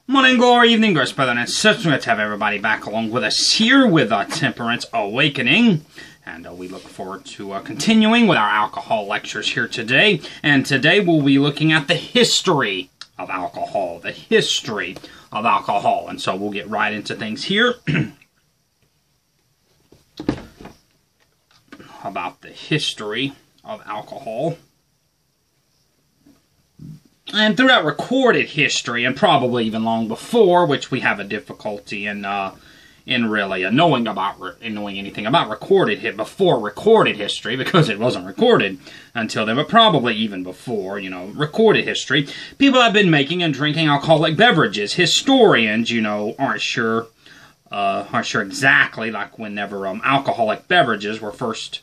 Morning glory, evening grace, brother and sister. Let's have everybody back along with us here with Temperance Awakening. And we look forward to continuing with our alcohol lectures here today. And today we'll be looking at the history of alcohol. The history of alcohol. And so we'll get right into things here. About the history of alcohol. And throughout recorded history, and probably even long before, which we have a difficulty in really knowing anything about recorded history, because it wasn't recorded until then, but probably even before, recorded history, people have been making and drinking alcoholic beverages. Historians, aren't sure exactly, like whenever alcoholic beverages were first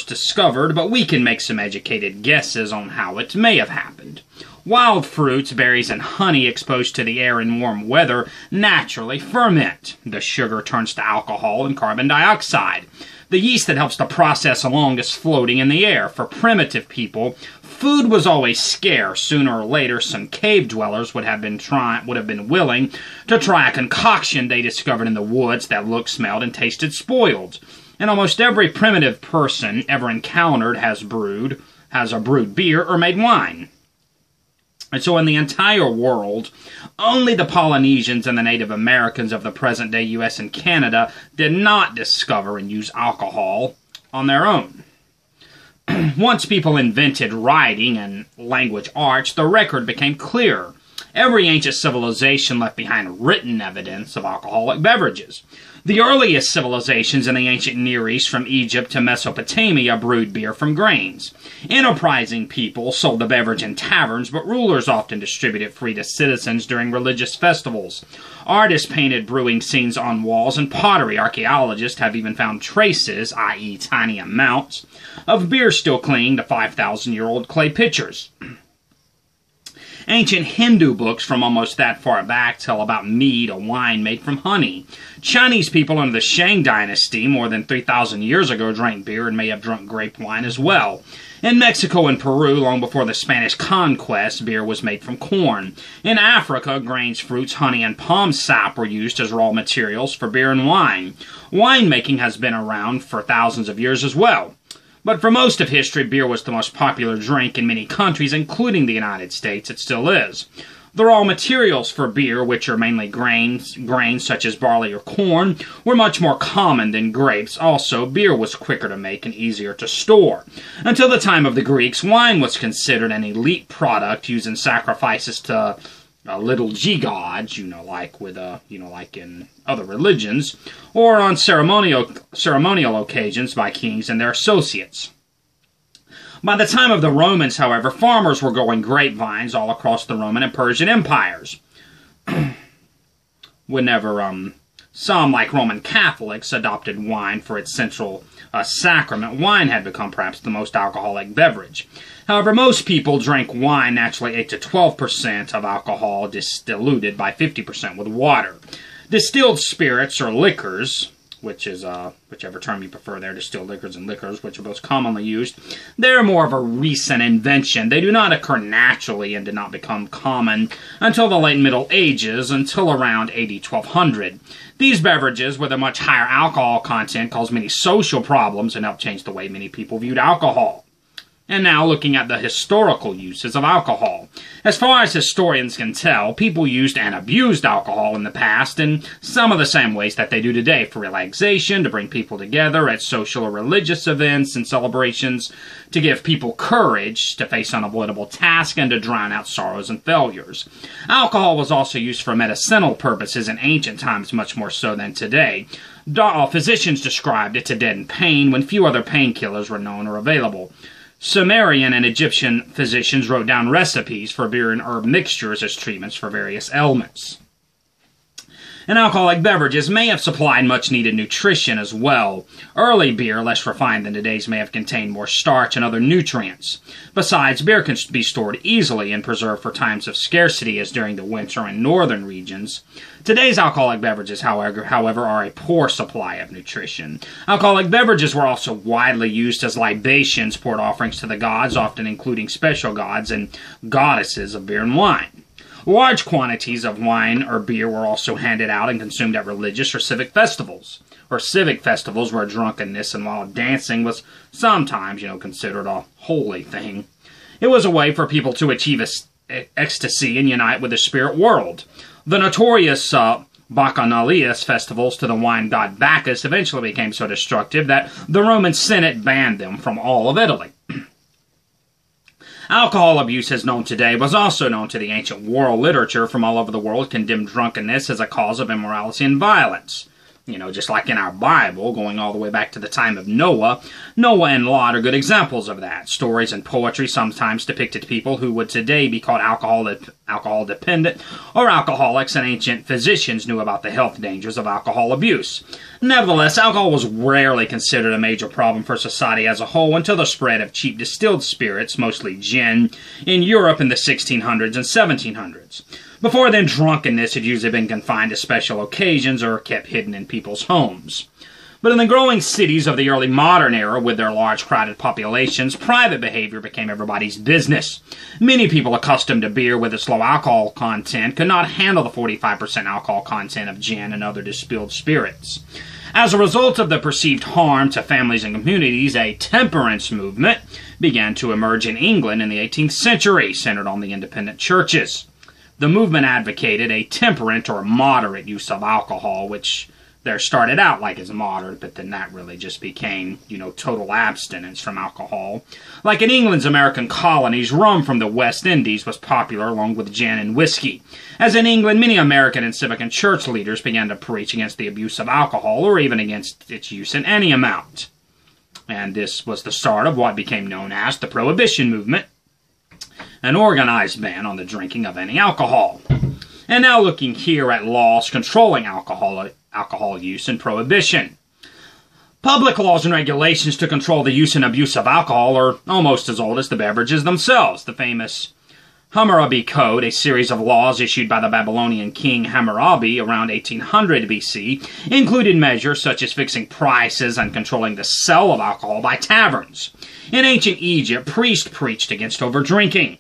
discovered, but we can make some educated guesses on how it may have happened. Wild fruits, berries, and honey exposed to the air in warm weather naturally ferment. The sugar turns to alcohol and carbon dioxide. The yeast that helps the process along is floating in the air. For primitive people, food was always scarce. Sooner or later, some cave dwellers would have been willing to try a concoction they discovered in the woods that looked, smelled, and tasted spoiled. And almost every primitive person ever encountered has brewed beer or made wine. And so in the entire world, only the Polynesians and the Native Americans of the present-day U.S. and Canada did not discover and use alcohol on their own. Once people invented writing and language arts, the record became clearer. Every ancient civilization left behind written evidence of alcoholic beverages. The earliest civilizations in the ancient Near East, from Egypt to Mesopotamia, brewed beer from grains. Enterprising people sold the beverage in taverns, but rulers often distributed it free to citizens during religious festivals. Artists painted brewing scenes on walls, and pottery archaeologists have even found traces, i.e. tiny amounts, of beer still clinging to 5,000-year-old clay pitchers. Ancient Hindu books from almost that far back tell about mead, a wine made from honey. Chinese people under the Shang dynasty more than 3,000 years ago drank beer and may have drunk grape wine as well. In Mexico and Peru, long before the Spanish conquest, beer was made from corn. In Africa, grains, fruits, honey, and palm sap were used as raw materials for beer and wine. Winemaking has been around for thousands of years as well. But for most of history, beer was the most popular drink in many countries, including the United States. It still is. The raw materials for beer, which are mainly grains such as barley or corn, were much more common than grapes. Also, beer was quicker to make and easier to store. Until the time of the Greeks, wine was considered an elite product used in sacrifices to little g-gods, like in other religions, or on ceremonial occasions by kings and their associates. By the time of the Romans, however, farmers were growing grapevines all across the Roman and Persian empires. Whenever some, like Roman Catholics, adopted wine for its central sacrament, wine had become perhaps the most alcoholic beverage. However, most people drank wine naturally 8 to 12% of alcohol, diluted by 50% with water. Distilled spirits or liquors, which is whichever term you prefer there, distilled liquors and liquors, which are most commonly used, they're more of a recent invention. They do not occur naturally and did not become common until the late Middle Ages, until around AD 1200. These beverages, with a much higher alcohol content, caused many social problems and helped change the way many people viewed alcohol. And now looking at the historical uses of alcohol. As far as historians can tell, people used and abused alcohol in the past in some of the same ways that they do today, for relaxation, to bring people together at social or religious events and celebrations, to give people courage to face unavoidable tasks, and to drown out sorrows and failures. Alcohol was also used for medicinal purposes in ancient times, much more so than today. Physicians described it to deaden pain when few other painkillers were known or available. Sumerian and Egyptian physicians wrote down recipes for beer and herb mixtures as treatments for various ailments. And alcoholic beverages may have supplied much-needed nutrition as well. Early beer, less refined than today's, may have contained more starch and other nutrients. Besides, beer can be stored easily and preserved for times of scarcity, as during the winter in northern regions. Today's alcoholic beverages, however, are a poor supply of nutrition. Alcoholic beverages were also widely used as libations, poured offerings to the gods, often including special gods and goddesses of beer and wine. Large quantities of wine or beer were also handed out and consumed at religious or civic festivals. Civic festivals where drunkenness and wild dancing was sometimes, considered a holy thing. It was a way for people to achieve ecstasy and unite with the spirit world. The notorious Bacchanalias festivals to the wine god Bacchus eventually became so destructive that the Roman Senate banned them from all of Italy. Alcohol abuse as known today was also known to the ancient world. Literature from all over the world condemned drunkenness as a cause of immorality and violence. Just like in our Bible, going all the way back to the time of Noah, Noah and Lot are good examples of that. Stories and poetry sometimes depicted people who would today be called alcohol dependent or alcoholics, and ancient physicians knew about the health dangers of alcohol abuse. Nevertheless, alcohol was rarely considered a major problem for society as a whole until the spread of cheap distilled spirits, mostly gin, in Europe in the 1600s and 1700s. Before then, drunkenness had usually been confined to special occasions or kept hidden in people's homes. But in the growing cities of the early modern era, with their large crowded populations, private behavior became everybody's business. Many people accustomed to beer with its low alcohol content could not handle the 45% alcohol content of gin and other distilled spirits. As a result of the perceived harm to families and communities, a temperance movement began to emerge in England in the 18th century, centered on the independent churches. The movement advocated a temperate or moderate use of alcohol, which there started out like as moderate, but then that really just became, total abstinence from alcohol. Like in England's American colonies, rum from the West Indies was popular along with gin and whiskey. As in England, many American and civic and church leaders began to preach against the abuse of alcohol or even against its use in any amount. And this was the start of what became known as the Prohibition movement, an organized ban on the drinking of any alcohol. And now looking here at laws controlling alcohol use and prohibition. Public laws and regulations to control the use and abuse of alcohol are almost as old as the beverages themselves. The famous Hammurabi Code, a series of laws issued by the Babylonian king Hammurabi around 1800 BC, included measures such as fixing prices and controlling the sale of alcohol by taverns. In ancient Egypt, priests preached against overdrinking.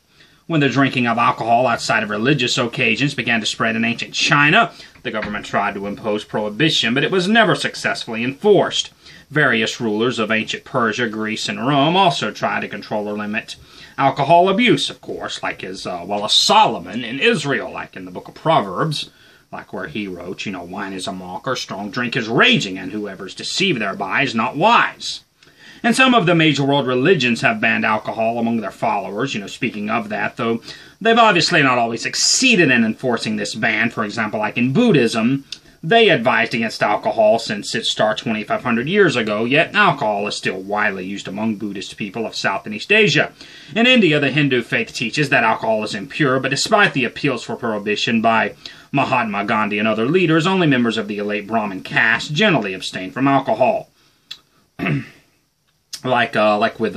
When the drinking of alcohol outside of religious occasions began to spread in ancient China, the government tried to impose prohibition, but it was never successfully enforced. Various rulers of ancient Persia, Greece, and Rome also tried to control or limit alcohol abuse, of course, like as Solomon in Israel, like in the book of Proverbs, like where he wrote, wine is a mocker, strong drink is raging, and whoever's deceived thereby is not wise. And some of the major world religions have banned alcohol among their followers, speaking of that, though they've obviously not always succeeded in enforcing this ban. For example, like in Buddhism, they advised against alcohol since its start 2,500 years ago, yet alcohol is still widely used among Buddhist people of South and East Asia. In India, the Hindu faith teaches that alcohol is impure, but despite the appeals for prohibition by Mahatma Gandhi and other leaders, only members of the elite Brahmin caste generally abstain from alcohol. Like with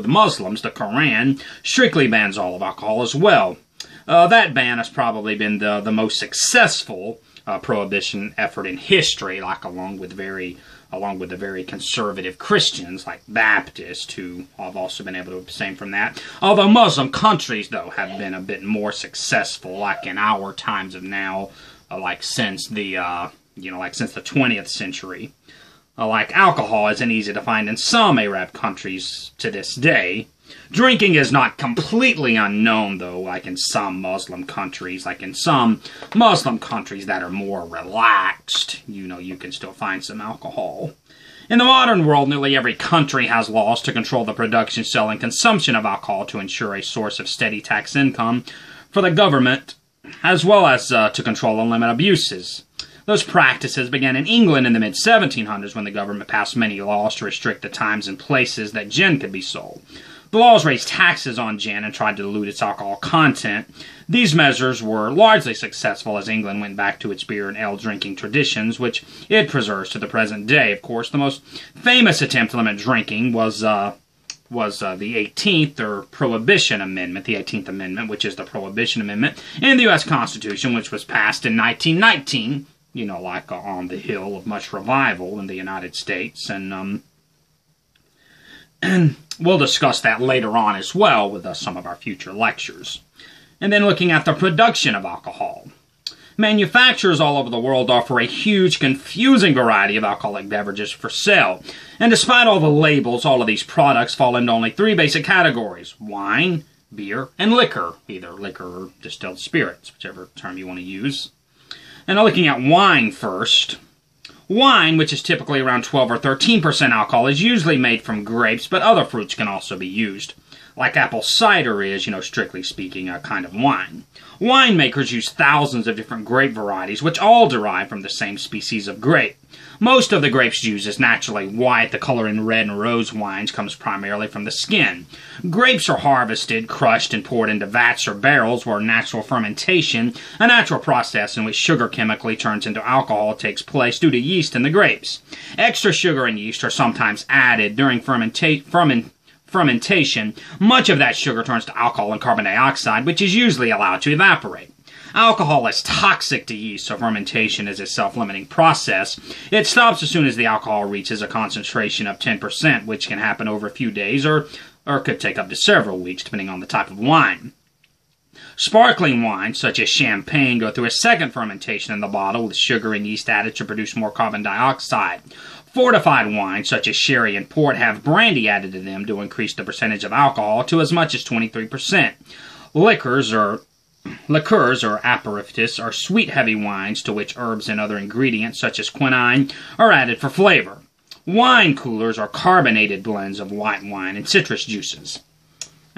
Muslims, the Quran strictly bans all of alcohol as well. That ban has probably been the most successful prohibition effort in history, along with the very conservative Christians like Baptists, who have also been able to abstain from that. Although Muslim countries, though, have been a bit more successful, like in our times of now, since the 20th century. Like alcohol isn't easy to find in some Arab countries to this day. Drinking is not completely unknown, though, like in some Muslim countries. Like in some Muslim countries that are more relaxed, you can still find some alcohol. In the modern world, nearly every country has laws to control the production, sale, and consumption of alcohol to ensure a source of steady tax income for the government, as well as to control and limit abuses. Those practices began in England in the mid-1700s when the government passed many laws to restrict the times and places that gin could be sold. The laws raised taxes on gin and tried to dilute its alcohol content. These measures were largely successful as England went back to its beer and ale drinking traditions, which it preserves to the present day. Of course, the most famous attempt to limit drinking was the 18th or Prohibition Amendment, the 18th Amendment, which is the Prohibition Amendment in the U.S. Constitution, which was passed in 1919. On the hill of much revival in the United States, and we'll discuss that later on as well with some of our future lectures. And then looking at the production of alcohol. Manufacturers all over the world offer a huge, confusing variety of alcoholic beverages for sale. And despite all the labels, all of these products fall into only 3 basic categories: wine, beer, and liquor. Either liquor or distilled spirits, whichever term you want to use. And now looking at wine first. Wine, which is typically around 12 or 13% alcohol, is usually made from grapes, but other fruits can also be used. Like apple cider is, strictly speaking, a kind of wine. Winemakers use thousands of different grape varieties, which all derive from the same species of grape. Most of the grapes used is naturally white. The color in red and rose wines comes primarily from the skin. Grapes are harvested, crushed, and poured into vats or barrels where natural fermentation, a natural process in which sugar chemically turns into alcohol, takes place due to yeast in the grapes. Extra sugar and yeast are sometimes added during fermentation. Much of that sugar turns to alcohol and carbon dioxide, which is usually allowed to evaporate. Alcohol is toxic to yeast, so fermentation is a self-limiting process. It stops as soon as the alcohol reaches a concentration of 10%, which can happen over a few days or could take up to several weeks, depending on the type of wine. Sparkling wines, such as champagne, go through a second fermentation in the bottle with sugar and yeast added to produce more carbon dioxide. Fortified wines, such as sherry and port, have brandy added to them to increase the percentage of alcohol to as much as 23%. Liqueurs or aperitifs are sweet, heavy wines to which herbs and other ingredients, such as quinine, are added for flavor. Wine coolers are carbonated blends of white wine and citrus juices.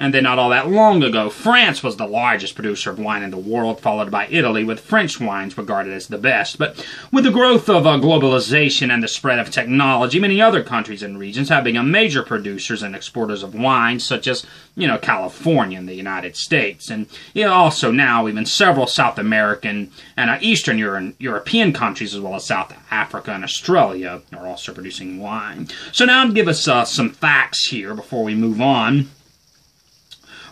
And then not all that long ago, France was the largest producer of wine in the world, followed by Italy, with French wines regarded as the best. But with the growth of globalization and the spread of technology, many other countries and regions have become major producers and exporters of wine, such as, California in the United States. And also now even several South American and Eastern European countries, as well as South Africa and Australia, are also producing wine. So now to give us some facts here before we move on.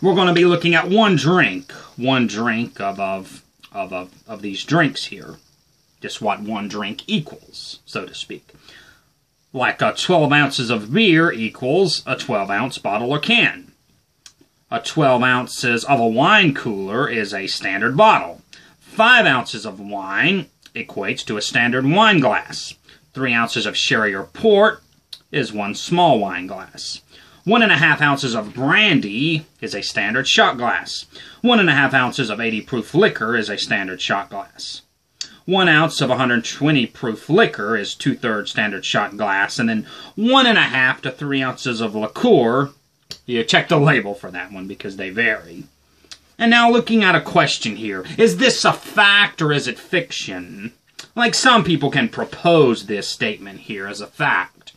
We're going to be looking at one drink of these drinks here. Just what one drink equals, so to speak. Like 12 ounces of beer equals a 12-ounce bottle or can. 12 ounces of a wine cooler is a standard bottle. 5 ounces of wine equates to a standard wine glass. 3 ounces of sherry or port is one small wine glass. 1.5 ounces of brandy is a standard shot glass. 1.5 ounces of 80 proof liquor is a standard shot glass. 1 ounce of 120 proof liquor is 2/3 standard shot glass. And then 1.5 to 3 ounces of liqueur, you check the label for that one because they vary. And now looking at a question here, is this a fact or is it fiction? Like some people can propose this statement here as a fact.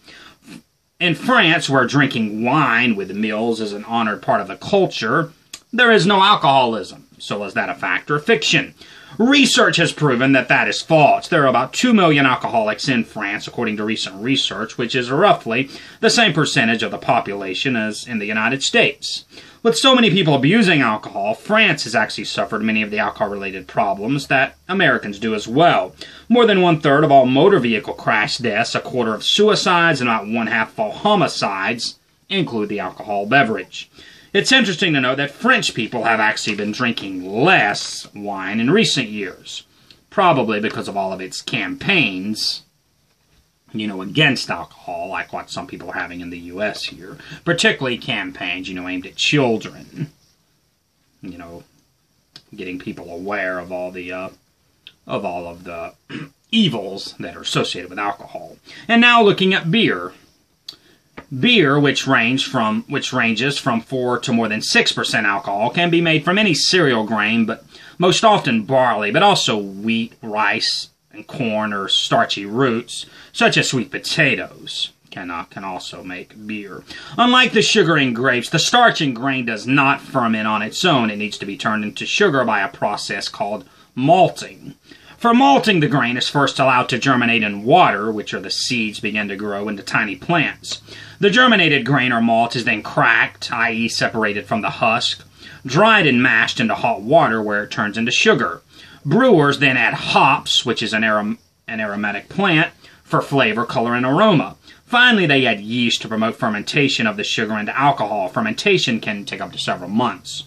In France, where drinking wine with meals is an honored part of the culture, there is no alcoholism. So is that a fact or fiction? Research has proven that that is false. There are about 2 million alcoholics in France, according to recent research, which is roughly the same percentage of the population as in the United States. With so many people abusing alcohol, France has actually suffered many of the alcohol-related problems that Americans do as well. More than 1/3 of all motor vehicle crash deaths, 1/4 of suicides, and about 1/2 of all homicides include the alcohol beverage. It's interesting to note that French people have actually been drinking less wine in recent years, probably because of all of its campaigns, against alcohol, like what some people are having in the U.S. here. Particularly campaigns, aimed at children. Getting people aware of all of the evils that are associated with alcohol. And now looking at beer. Beer, which ranges from 4 to more than 6% alcohol, can be made from any cereal grain, but most often barley, but also wheat, rice, and corn or starchy roots, such as sweet potatoes, can also make beer. Unlike the sugar in grapes, the starch in grain does not ferment on its own. It needs to be turned into sugar by a process called malting. For malting, the grain is first allowed to germinate in water, which are the seeds begin to grow into tiny plants. The germinated grain or malt is then cracked, i.e. separated from the husk, dried and mashed into hot water where it turns into sugar. Brewers then add hops, which is an aromatic plant, for flavor, color, and aroma. Finally, they add yeast to promote fermentation of the sugar into alcohol. Fermentation can take up to several months.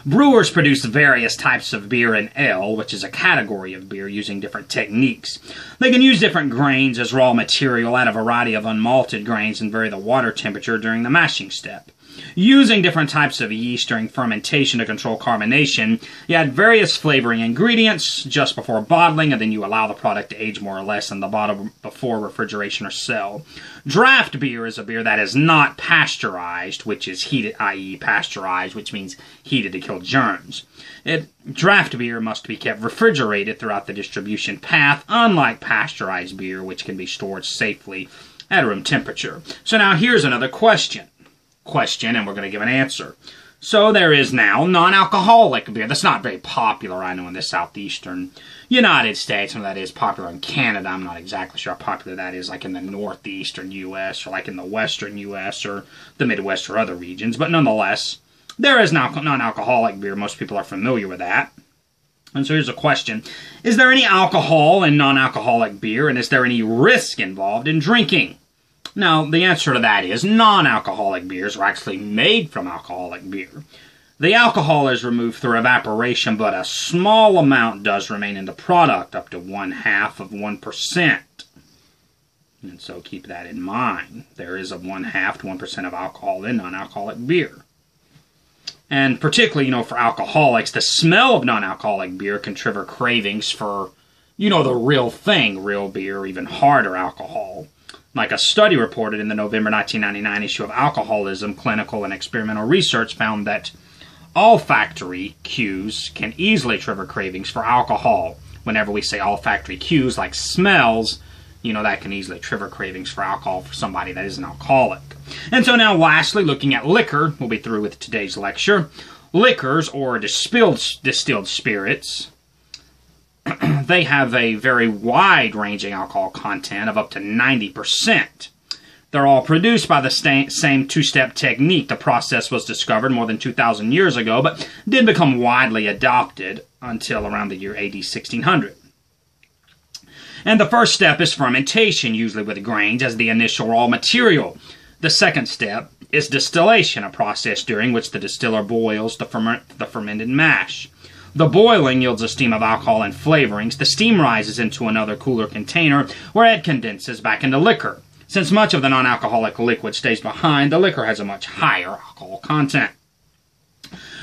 Brewers produce various types of beer and ale, which is a category of beer, using different techniques. They can use different grains as raw material, add a variety of unmalted grains, and vary the water temperature during the mashing step. Using different types of yeast during fermentation to control carbonation, you add various flavoring ingredients just before bottling, and then you allow the product to age more or less in the bottle before refrigeration or sale. Draft beer is a beer that is not pasteurized, which is heated, i.e. pasteurized, which means heated to kill germs. Draft beer must be kept refrigerated throughout the distribution path, unlike pasteurized beer, which can be stored safely at room temperature. So now here's another question, and we're going to give an answer. So there is now non-alcoholic beer. That's not very popular, I know, in the southeastern United States, and that is popular in Canada. I'm not exactly sure how popular that is, like in the northeastern U.S., or like in the western U.S., or the Midwest, or other regions. But nonetheless, there is now non-alcoholic beer. Most people are familiar with that. And so here's a question. Is there any alcohol in non-alcoholic beer, and is there any risk involved in drinking? Now, the answer to that is non-alcoholic beers are actually made from alcoholic beer. The alcohol is removed through evaporation, but a small amount does remain in the product, up to 0.5%. And so keep that in mind. There is a 0.5 to 1% of alcohol in non-alcoholic beer. And particularly, for alcoholics, the smell of non-alcoholic beer can trigger cravings for, the real thing, real beer, or even harder alcohol. Like a study reported in the November 1999 issue of Alcoholism, Clinical and Experimental Research found that olfactory cues can easily trigger cravings for alcohol. Whenever we say olfactory cues, like smells, that can easily trigger cravings for alcohol for somebody that is an alcoholic. And so now lastly, looking at liquor, we'll be through with today's lecture. Liquors, or distilled spirits, they have a very wide-ranging alcohol content of up to 90%. They're all produced by the same two-step technique. The process was discovered more than 2,000 years ago, but did become widely adopted until around the year AD 1600. And the first step is fermentation, usually with grains as the initial raw material. The second step is distillation, a process during which the distiller boils the fermented mash. The boiling yields a steam of alcohol and flavorings. The steam rises into another cooler container where it condenses back into liquor. Since much of the non-alcoholic liquid stays behind, the liquor has a much higher alcohol content.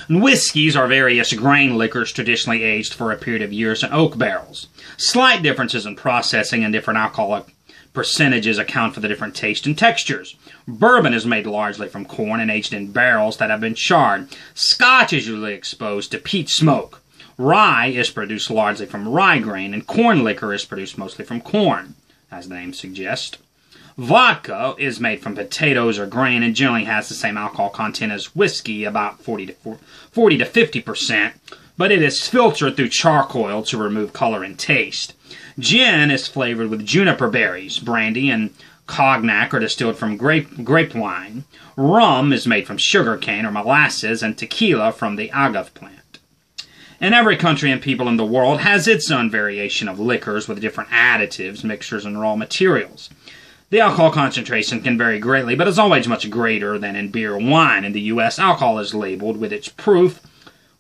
Whiskeys are various grain liquors traditionally aged for a period of years in oak barrels. Slight differences in processing and different alcoholic percentages account for the different taste and textures. Bourbon is made largely from corn and aged in barrels that have been charred. Scotch is usually exposed to peat smoke. Rye is produced largely from rye grain, and corn liquor is produced mostly from corn, as the name suggests. Vodka is made from potatoes or grain and generally has the same alcohol content as whiskey, about 40 to 50%, but it is filtered through charcoal to remove color and taste. Gin is flavored with juniper berries. Brandy and cognac are distilled from grape wine. Rum is made from sugar cane or molasses, and tequila from the agave plant. And every country and people in the world has its own variation of liquors with different additives, mixtures, and raw materials. The alcohol concentration can vary greatly, but is always much greater than in beer or wine. In the U.S., alcohol is labeled with its proof,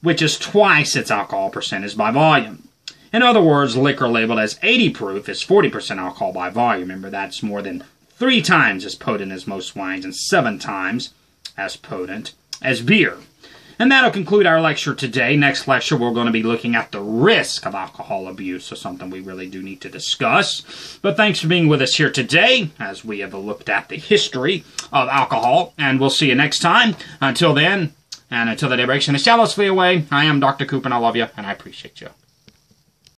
which is twice its alcohol percentage by volume. In other words, liquor labeled as 80 proof is 40% alcohol by volume. Remember, that's more than 3 times as potent as most wines and 7 times as potent as beer. And that'll conclude our lecture today. Next lecture, we're going to be looking at the risk of alcohol abuse, so something we really do need to discuss. But thanks for being with us here today, as we have looked at the history of alcohol, and we'll see you next time. Until then, and until the day breaks and the shadows flee away, I am Dr. Coop, and I love you, and I appreciate you.